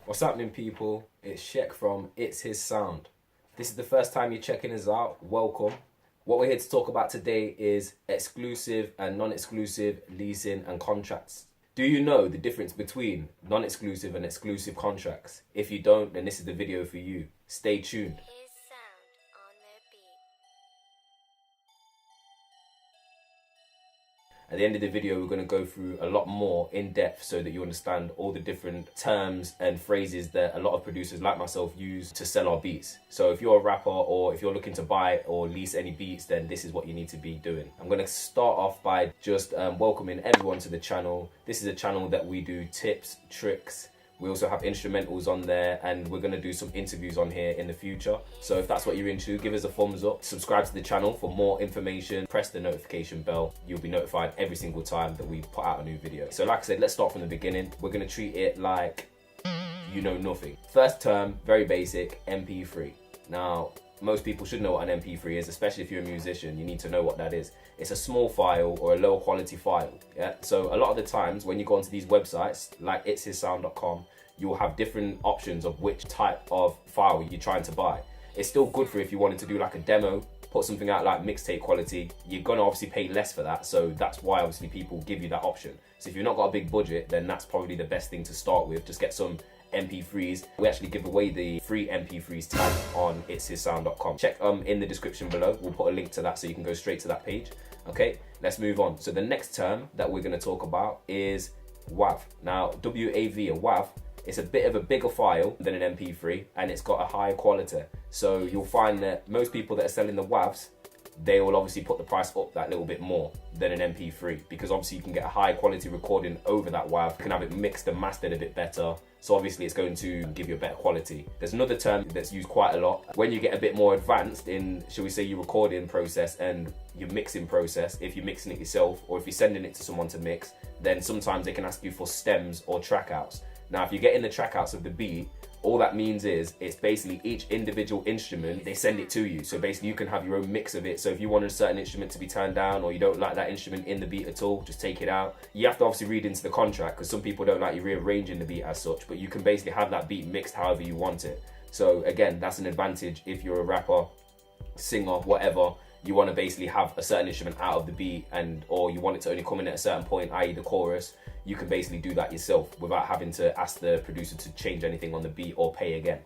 What's happening, people? It's Shek from ITSHISSound. If this is the first time you're checking us out, welcome. What we're here to talk about today is exclusive and non-exclusive leasing and contracts. Do you know the difference between non-exclusive and exclusive contracts? If you don't, then this is the video for you. Stay tuned. At the end of the video, we're going to go through a lot more in depth so that you understand all the different terms and phrases that a lot of producers like myself use to sell our beats. So if you're a rapper or if you're looking to buy or lease any beats, then this is what you need to be doing. I'm going to start off by just welcoming everyone to the channel. This is a channel that we do tips, tricks. We also have instrumentals on there, and we're going to do some interviews on here in the future. So if that's what you're into, give us a thumbs up, subscribe to the channel for more information, press the notification bell. You'll be notified every single time that we put out a new video. So like I said, let's start from the beginning. We're going to treat it like you know nothing. First term, very basic, MP3. Now, most people should know what an MP3 is, especially if you're a musician. You need to know what that is. It's a small file or a low quality file. Yeah. So a lot of the times when you go onto these websites like ITSHISSOUND.com, you'll have different options of which type of file you're trying to buy. It's still good for if you wanted to do like a demo, put something out like mixtape quality. You're gonna obviously pay less for that, so that's why obviously people give you that option. So if you've not got a big budget, then that's probably the best thing to start with. Just get some MP3s. We actually give away the free MP3s tag on ITSHISSOUND.com. Check in the description below. We'll put a link to that so you can go straight to that page. Okay, let's move on. So the next term that we're going to talk about is WAV. Now, WAV or WAV, it's a bit of a bigger file than an MP3, and it's got a higher quality. So you'll find that most people that are selling the WAVs, they will obviously put the price up that little bit more than an MP3, because obviously you can get a high quality recording over that WAV. You can have it mixed and mastered a bit better. So obviously it's going to give you a better quality. There's another term that's used quite a lot. When you get a bit more advanced in, shall we say, your recording process and your mixing process, if you're mixing it yourself or if you're sending it to someone to mix, then sometimes they can ask you for stems or track outs. Now, if you get in the track outs of the beat, all that means is it's basically each individual instrument, they send it to you. So basically you can have your own mix of it. So if you want a certain instrument to be turned down or you don't like that instrument in the beat at all, just take it out. You have to obviously read into the contract because some people don't like you rearranging the beat as such, but you can basically have that beat mixed however you want it. So again, that's an advantage if you're a rapper, singer, whatever. You want to basically have a certain instrument out of the beat, or you want it to only come in at a certain point, i.e. the chorus. You can basically do that yourself without having to ask the producer to change anything on the beat or pay again.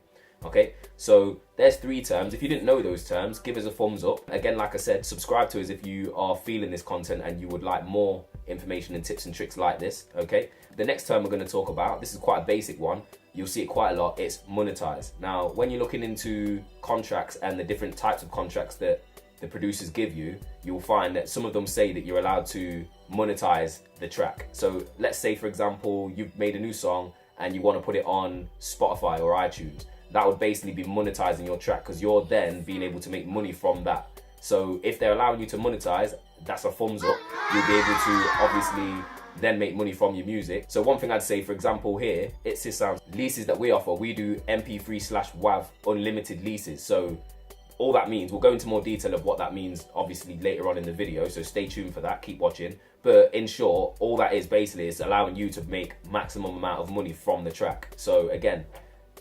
Okay, so there's three terms. If you didn't know those terms, give us a thumbs up. Again, like I said, subscribe to us if you are feeling this content and you would like more information and tips and tricks like this. Okay, the next term we're going to talk about, this is quite a basic one. You'll see it quite a lot. It's monetize. Now, when you're looking into contracts and the different types of contracts that the producers give you, you'll find that some of them say that you're allowed to monetize the track. So let's say, for example, you've made a new song and you want to put it on Spotify or iTunes. That would basically be monetizing your track because you're then being able to make money from that. So if they're allowing you to monetize, that's a thumbs up. You'll be able to obviously then make money from your music. So one thing I'd say, for example, here, ITSHISSOUND leases that we offer, we do MP3/WAV unlimited leases. So all that means, we'll go into more detail of what that means obviously later on in the video, so stay tuned for that, keep watching. But in short, all that is basically is allowing you to make maximum amount of money from the track. So again,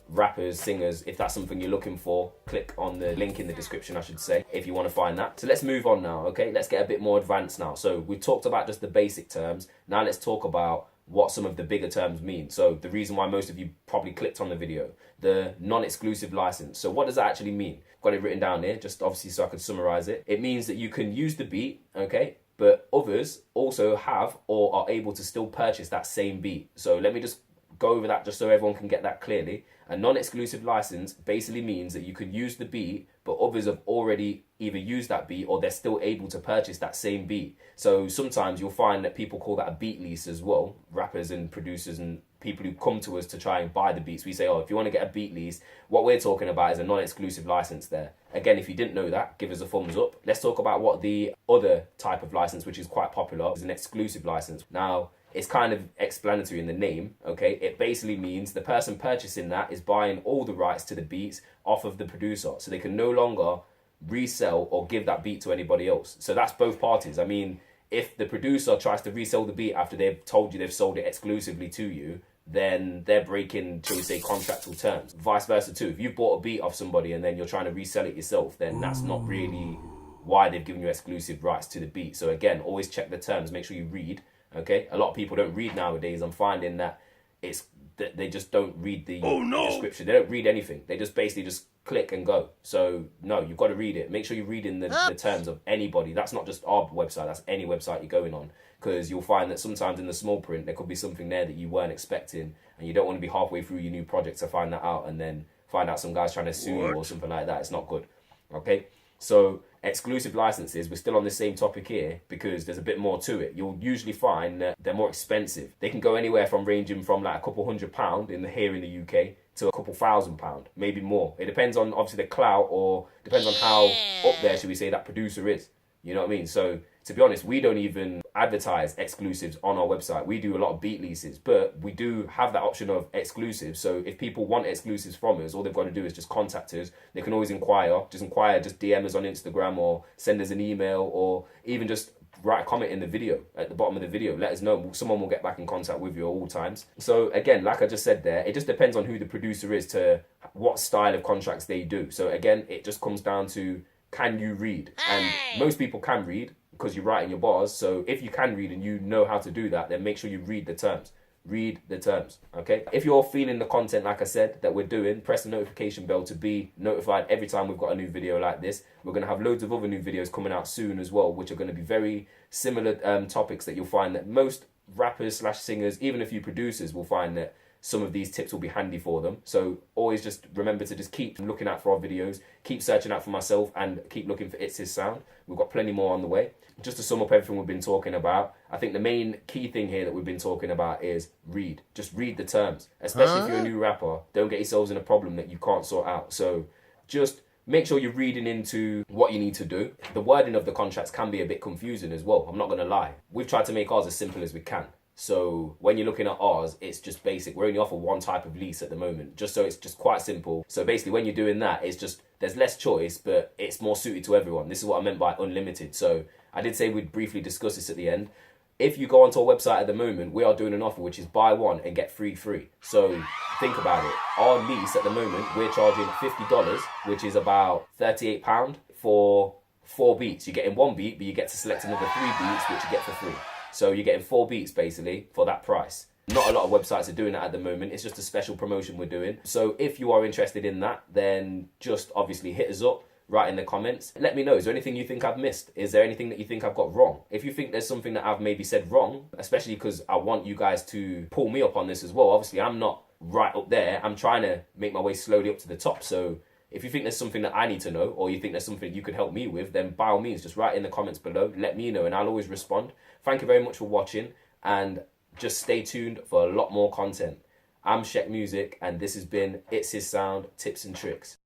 rappers, singers, if that's something you're looking for, click on the link in the description, I should say, if you want to find that. So let's move on now, okay? Let's get a bit more advanced now. So we've talked about just the basic terms. Now let's talk about what some of the bigger terms mean. So the reason why most of you probably clicked on the video, the non-exclusive license. So what does that actually mean? Got it written down here, just obviously so I can summarize it. It means that you can use the beat, okay, but others also have or are able to still purchase that same beat. So let me just go over that just so everyone can get that clearly. A non-exclusive license basically means that you can use the beat, but others have already either used that beat or they're still able to purchase that same beat. So sometimes you'll find that people call that a beat lease as well, rappers and producers and people who come to us to try and buy the beats. We say, oh, if you want to get a beat lease, what we're talking about is a non-exclusive license there. Again, if you didn't know that, give us a thumbs up. Let's talk about what the other type of license, which is quite popular, is an exclusive license. Now, it's kind of explanatory in the name, okay? It basically means the person purchasing that is buying all the rights to the beats off of the producer, so they can no longer resell or give that beat to anybody else. So that's both parties. I mean, if the producer tries to resell the beat after they've told you they've sold it exclusively to you, then they're breaking, shall we say, contractual terms. Vice versa too. If you bought a beat off somebody and then you're trying to resell it yourself, then that's not really why they've given you exclusive rights to the beat. So again, always check the terms, make sure you read, okay? A lot of people don't read nowadays. I'm finding that they just don't read the description. They don't read anything. They just basically just click and go. So no, you've got to read it. Make sure you read in the terms of anybody. That's not just our website, that's any website you're going on. Because you'll find that sometimes in the small print, there could be something there that you weren't expecting, and you don't want to be halfway through your new project to find that out and then find out some guy's trying to sue you or something like that. It's not good, okay? So exclusive licenses, we're still on the same topic here because there's a bit more to it. You'll usually find that they're more expensive. They can go anywhere from ranging from like a couple £100 here in the UK to a couple £1,000, maybe more. It depends on obviously the clout, or depends on how up there, should we say, that producer is. You know what I mean? So to be honest, we don't even advertise exclusives on our website. We do a lot of beat leases, but we do have that option of exclusives. So if people want exclusives from us, all they've got to do is just contact us. They can always inquire, just DM us on Instagram or send us an email, or even just write a comment in the video, at the bottom of the video. Let us know. Someone will get back in contact with you at all times. So again, like I just said there, it just depends on who the producer is to what style of contracts they do. So again, it just comes down to, can you read? And most people can read because you write in your bars. So if you can read and you know how to do that, then make sure you read the terms. Read the terms, okay? If you're feeling the content, like I said, that we're doing, press the notification bell to be notified every time we've got a new video like this. We're going to have loads of other new videos coming out soon as well, which are going to be very similar topics that you'll find that most rappers / singers, even a few producers, will find that some of these tips will be handy for them. So always just remember to just keep looking out for our videos, keep searching out for myself, and keep looking for HISSound. We've got plenty more on the way. Just to sum up everything we've been talking about, I think the main key thing here that we've been talking about is read. Just read the terms. Especially if you're a new rapper, don't get yourselves in a problem that you can't sort out. So just make sure you're reading into what you need to do. The wording of the contracts can be a bit confusing as well, I'm not going to lie. We've tried to make ours as simple as we can. So when you're looking at ours, it's just basic. We only offer one type of lease at the moment, just so it's just quite simple. So basically when you're doing that, it's just, there's less choice, but it's more suited to everyone. This is what I meant by unlimited. So I did say we'd briefly discuss this at the end. If you go onto our website at the moment, we are doing an offer which is buy one and get free free. So think about it. Our lease at the moment, we're charging $50, which is about £38 for 4 beats. You're getting 1 beat, but you get to select another 3 beats, which you get for free. So you're getting 4 beats basically for that price. Not a lot of websites are doing that at the moment. It's just a special promotion we're doing. So if you are interested in that, then just obviously hit us up, write in the comments. Let me know, is there anything you think I've missed? Is there anything that you think I've got wrong? If you think there's something that I've maybe said wrong, especially because I want you guys to pull me up on this as well. Obviously, I'm not right up there. I'm trying to make my way slowly up to the top. So if you think there's something that I need to know, or you think there's something you could help me with, then by all means, just write in the comments below. Let me know and I'll always respond. Thank you very much for watching, and just stay tuned for a lot more content. I'm Shek Music, and this has been HISSound Tips and Tricks.